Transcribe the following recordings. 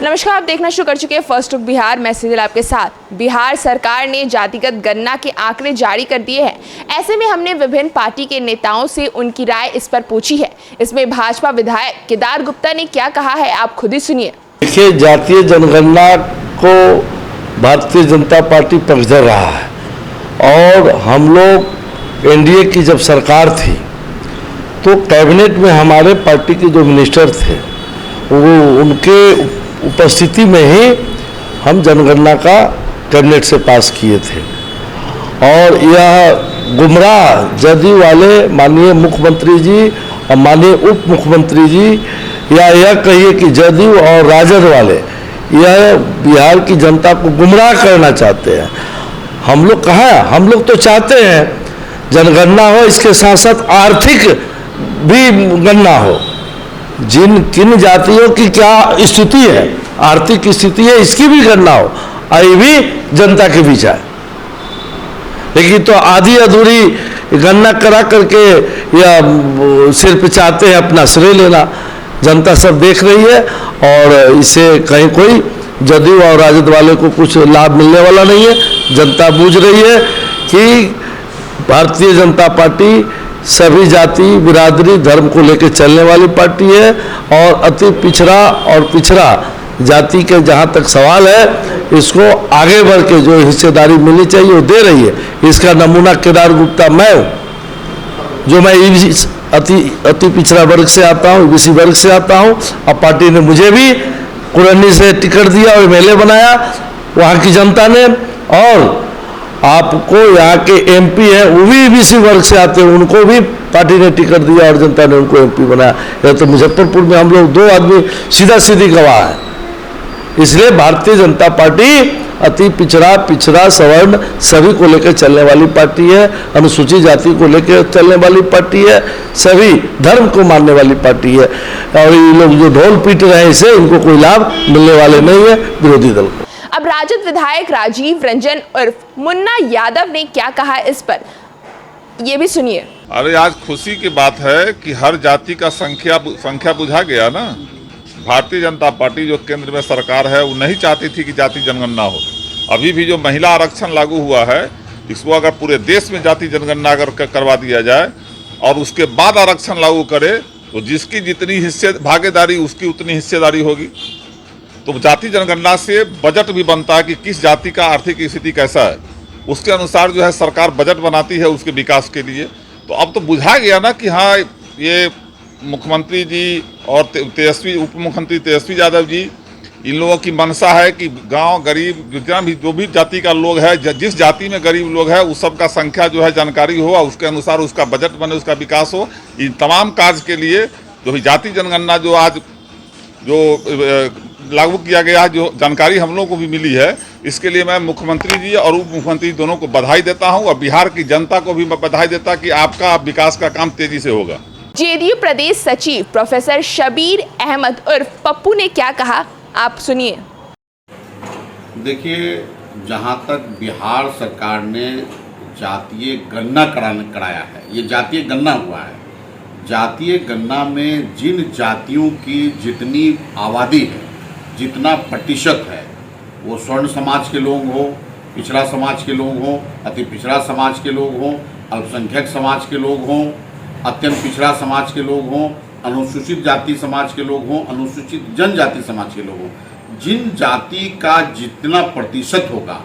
नमस्कार, आप देखना शुरू कर चुके हैं फर्स्ट लुक बिहार। मैं सीधे आपके साथ। बिहार सरकार ने जातिगत गणना के आंकड़े जारी कर दिए हैं। ऐसे में हमने विभिन्न पार्टी के नेताओं से उनकी राय इस पर पूछी है। इसमें भाजपा विधायक केदार गुप्ता ने क्या कहा है, आप खुद ही सुनिए। देखिए, जातीय जनगणना को भारतीय जनता पार्टी पक्षधर रहा है और हम लोग एनडीए की जब सरकार थी तो कैबिनेट में हमारे पार्टी के जो मिनिस्टर थे वो उनके उपस्थिति में ही हम जनगणना का कैबिनेट से पास किए थे। और यह गुमराह जदयू वाले माननीय मुख्यमंत्री जी और माननीय उप मुख्यमंत्री जी, या यह कहिए कि जदयू और राजद वाले यह बिहार की जनता को गुमराह करना चाहते हैं। हम लोग कहाँ, हम लोग तो चाहते हैं जनगणना हो, इसके साथ साथ आर्थिक भी गणना हो। किन जातियों की क्या स्थिति है, आर्थिक स्थिति है, इसकी भी गणना हो, ये भी जनता के बीच है। लेकिन तो आधी अधूरी गणना करा करके या सिर्फ चाहते हैं अपना श्रेय लेना। जनता सब देख रही है और इससे कहीं कोई जदयू और राजद वाले को कुछ लाभ मिलने वाला नहीं है। जनता बूझ रही है कि भारतीय जनता पार्टी सभी जाति, बिरादरी, धर्म को लेकर चलने वाली पार्टी है और अति पिछड़ा और पिछड़ा जाति के जहाँ तक सवाल है, इसको आगे बढ़ के जो हिस्सेदारी मिलनी चाहिए वो दे रही है। इसका नमूना केदार गुप्ता मैं हूँ, जो मैं अति पिछड़ा वर्ग से आता हूँ, ईबीसी वर्ग से आता हूँ और पार्टी ने मुझे भी कुरनी से टिकट दिया और एमएलए बनाया वहाँ की जनता ने। और आपको यहाँ के एमपी हैं वो भी ईबीसी वर्ग से आते हैं, उनको भी पार्टी ने टिकट दिया और जनता ने उनको एमपी बनाया। यह तो मुजफ्फरपुर में हम लोग 2 आदमी सीधा सीधी गवाह है। इसलिए भारतीय जनता पार्टी अति पिछड़ा सवर्ण सभी को लेकर चलने वाली पार्टी है, अनुसूचित जाति को लेकर चलने वाली पार्टी है, सभी धर्म को मानने वाली पार्टी है। और ये लोग जो ढोल पीट रहे हैं, इससे इनको कोई लाभ मिलने वाले नहीं है विरोधी दल को। अब राजद विधायक राजीव रंजन उर्फ मुन्ना यादव ने क्या कहा इस पर, ये भी सुनिए। अरे आज खुशी की बात है कि हर जाति का संख्या बुझा गया ना। भारतीय जनता पार्टी जो केंद्र में सरकार है वो नहीं चाहती थी कि जाति जनगणना हो। अभी भी जो महिला आरक्षण लागू हुआ है, इसको अगर पूरे देश में जाति जनगणना अगर करवा दिया जाए और उसके बाद आरक्षण लागू करे तो जिसकी जितनी भागीदारी उसकी उतनी हिस्सेदारी होगी। तो जाति जनगणना से बजट भी बनता है कि किस जाति का आर्थिक स्थिति कैसा है, उसके अनुसार जो है सरकार बजट बनाती है उसके विकास के लिए। तो अब तो बुझा गया ना कि हाँ, ये मुख्यमंत्री जी और उप मुख्यमंत्री तेजस्वी यादव जी, इन लोगों की मंशा है कि गांव गरीब जितना भी जो भी जाति का लोग है, जिस जाति में गरीब लोग है उस सब का संख्या जो है जानकारी हो, उसके अनुसार उसका बजट बने, उसका विकास हो। इन तमाम कार्य के लिए जो भी जाति जनगणना जो आज जो लागू किया गया, जो जानकारी हम लोगों को भी मिली है, इसके लिए मैं मुख्यमंत्री जी और उप मुख्यमंत्री दोनों को बधाई देता हूं और बिहार की जनता को भी मैं बधाई देता कि आपका विकास का काम तेजी से होगा। जेडीयू प्रदेश सचिव प्रोफेसर शबीर अहमद उर्फ पप्पू ने क्या कहा, आप सुनिए। देखिए, जहां तक बिहार सरकार ने जातीय गणना कराया है, ये जातीय गणना हुआ है। जातीय गणना में जिन जातियों की जितनी आबादी है, जितना प्रतिशत है, वो स्वर्ण समाज के लोग हों, पिछड़ा समाज के लोग हों, अति पिछड़ा समाज के लोग हों, अल्पसंख्यक समाज के लोग हों, अत्यंत पिछड़ा समाज के लोग हों, अनुसूचित जाति समाज के लोग हों, अनुसूचित जनजाति समाज के लोग हों, जिन जाति का जितना प्रतिशत होगा,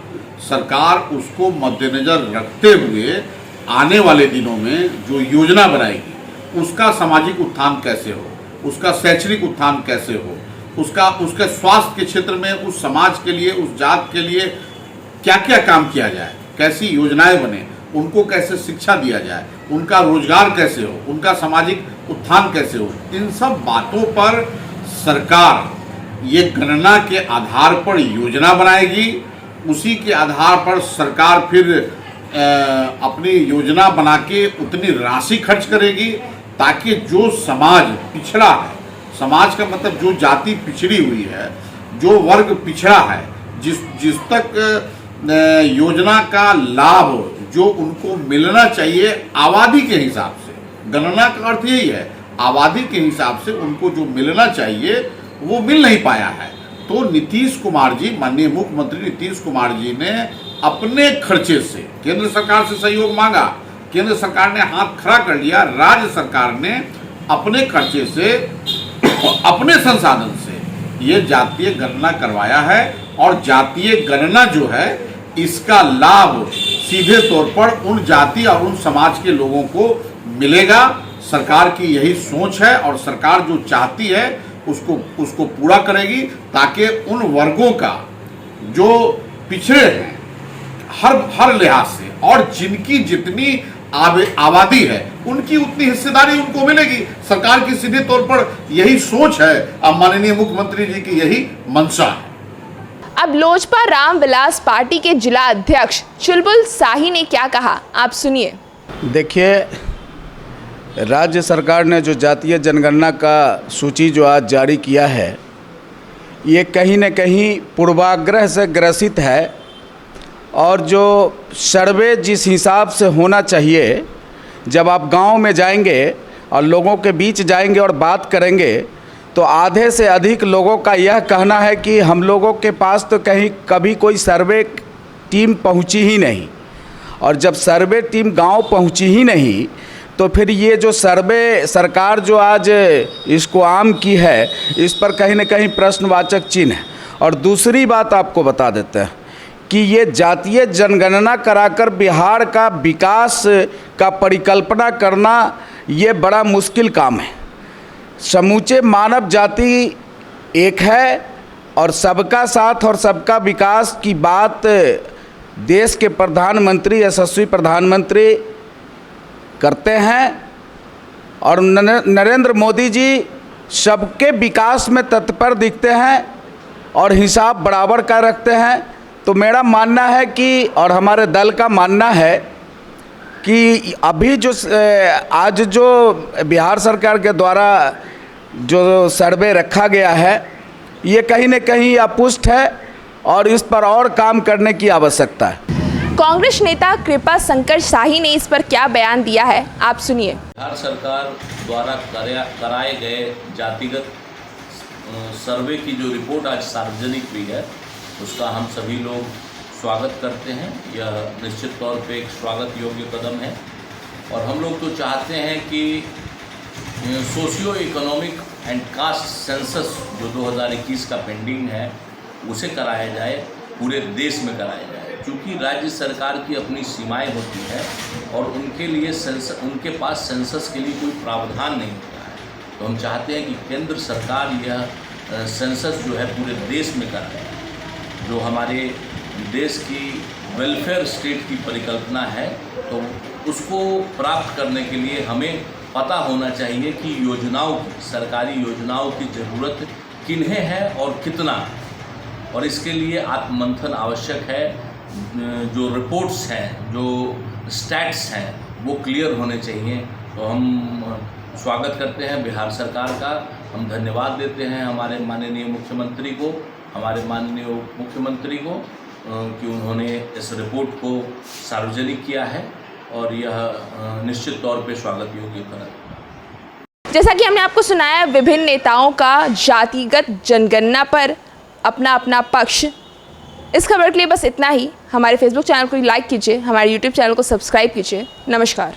सरकार उसको मद्देनजर रखते हुए आने वाले दिनों में जो योजना बनाएगी, उसका सामाजिक उत्थान कैसे हो, उसका शैक्षणिक उत्थान कैसे हो, उसके स्वास्थ्य के क्षेत्र में उस समाज के लिए, उस जात के लिए क्या क्या काम किया जाए, कैसी योजनाएं बने, उनको कैसे शिक्षा दिया जाए, उनका रोजगार कैसे हो, उनका सामाजिक उत्थान कैसे हो, इन सब बातों पर सरकार ये गणना के आधार पर योजना बनाएगी। उसी के आधार पर सरकार फिर अपनी योजना बना के उतनी राशि खर्च करेगी ताकि जो समाज पिछड़ा है, समाज का मतलब जो जाति पिछड़ी हुई है, जो वर्ग पिछड़ा है, जिस तक योजना का लाभ जो उनको मिलना चाहिए आबादी के हिसाब से, गणना का अर्थ यही है, आबादी के हिसाब से उनको जो मिलना चाहिए वो मिल नहीं पाया है। तो नीतीश कुमार जी, माननीय मुख्यमंत्री नीतीश कुमार जी ने अपने खर्चे से केंद्र सरकार से सहयोग मांगा, केंद्र सरकार ने हाथ खड़ा कर लिया, राज्य सरकार ने अपने खर्चे से, अपने संसाधन से ये जातीय गणना करवाया है। और जातीय गणना जो है, इसका लाभ सीधे तौर पर उन जाति और उन समाज के लोगों को मिलेगा। सरकार की यही सोच है और सरकार जो चाहती है उसको पूरा करेगी, ताकि उन वर्गों का जो पिछड़े हैं हर लिहाज से और जिनकी जितनी आबादी है उनकी उतनी हिस्सेदारी उनको मिलेगी। सरकार की सीधे तौर पर यही सोच है, अब माननीय मुख्यमंत्री जी की यही मंशा है। अब लोजपा रामविलास पार्टी के जिला अध्यक्ष चुलबुल शाही ने क्या कहा, आप सुनिए। देखिए, राज्य सरकार ने जो जातीय जनगणना का सूची जो आज जारी किया है, ये कहीं न कहीं पूर्वाग्रह से ग्रसित है। और जो सर्वे जिस हिसाब से होना चाहिए, जब आप गांव में जाएंगे और लोगों के बीच जाएंगे और बात करेंगे, तो आधे से अधिक लोगों का यह कहना है कि हम लोगों के पास तो कभी कोई सर्वे टीम पहुंची ही नहीं। और जब सर्वे टीम गांव पहुंची ही नहीं, तो फिर ये जो सर्वे सरकार जो आज इसको आम की है, इस पर कहीं न कहीं प्रश्नवाचक चिन्ह है। और दूसरी बात आपको बता देते हैं कि ये जातीय जनगणना कराकर बिहार का विकास का परिकल्पना करना ये बड़ा मुश्किल काम है। समूचे मानव जाति एक है और सबका साथ और सबका विकास की बात देश के प्रधानमंत्री, यशस्वी प्रधानमंत्री करते हैं। और नरेंद्र मोदी जी सबके विकास में तत्पर दिखते हैं और हिसाब बराबर का रखते हैं। तो मेरा मानना है कि, और हमारे दल का मानना है कि अभी जो आज जो बिहार सरकार के द्वारा जो सर्वे रखा गया है, ये कहीं न कहीं अपुष्ट है और इस पर और काम करने की आवश्यकता है। कांग्रेस नेता कृपा शंकर शाही ने इस पर क्या बयान दिया है, आप सुनिए। बिहार सरकार द्वारा कराए गए जातिगत सर्वे की जो रिपोर्ट आज सार्वजनिक हुई है, उसका हम सभी लोग स्वागत करते हैं। यह निश्चित तौर पे एक स्वागत योग्य कदम है। और हम लोग तो चाहते हैं कि socio economic and caste census जो 2021 का पेंडिंग है, उसे कराया जाए, पूरे देश में कराया जाए। क्योंकि राज्य सरकार की अपनी सीमाएं होती हैं और उनके लिए उनके पास सेंसस के लिए कोई प्रावधान नहीं होता है। तो हम चाहते हैं कि केंद्र सरकार यह सेंसस जो है पूरे देश में कराए। जो हमारे देश की वेलफेयर स्टेट की परिकल्पना है, तो उसको प्राप्त करने के लिए हमें पता होना चाहिए कि योजनाओं की, सरकारी योजनाओं की ज़रूरत किन्हें है और कितना। और इसके लिए आत्ममंथन आवश्यक है। जो रिपोर्ट्स हैं, जो स्टैट्स हैं, वो क्लियर होने चाहिए। तो हम स्वागत करते हैं बिहार सरकार का। हम धन्यवाद देते हैं हमारे माननीय मुख्यमंत्री को, कि उन्होंने इस रिपोर्ट को सार्वजनिक किया है और यह निश्चित तौर पे स्वागत योग्य कदम है। जैसा कि हमने आपको सुनाया, विभिन्न नेताओं का जातिगत जनगणना पर अपना अपना पक्ष। इस खबर के लिए बस इतना ही। हमारे फेसबुक चैनल को लाइक कीजिए, हमारे यूट्यूब चैनल को सब्सक्राइब कीजिए। नमस्कार।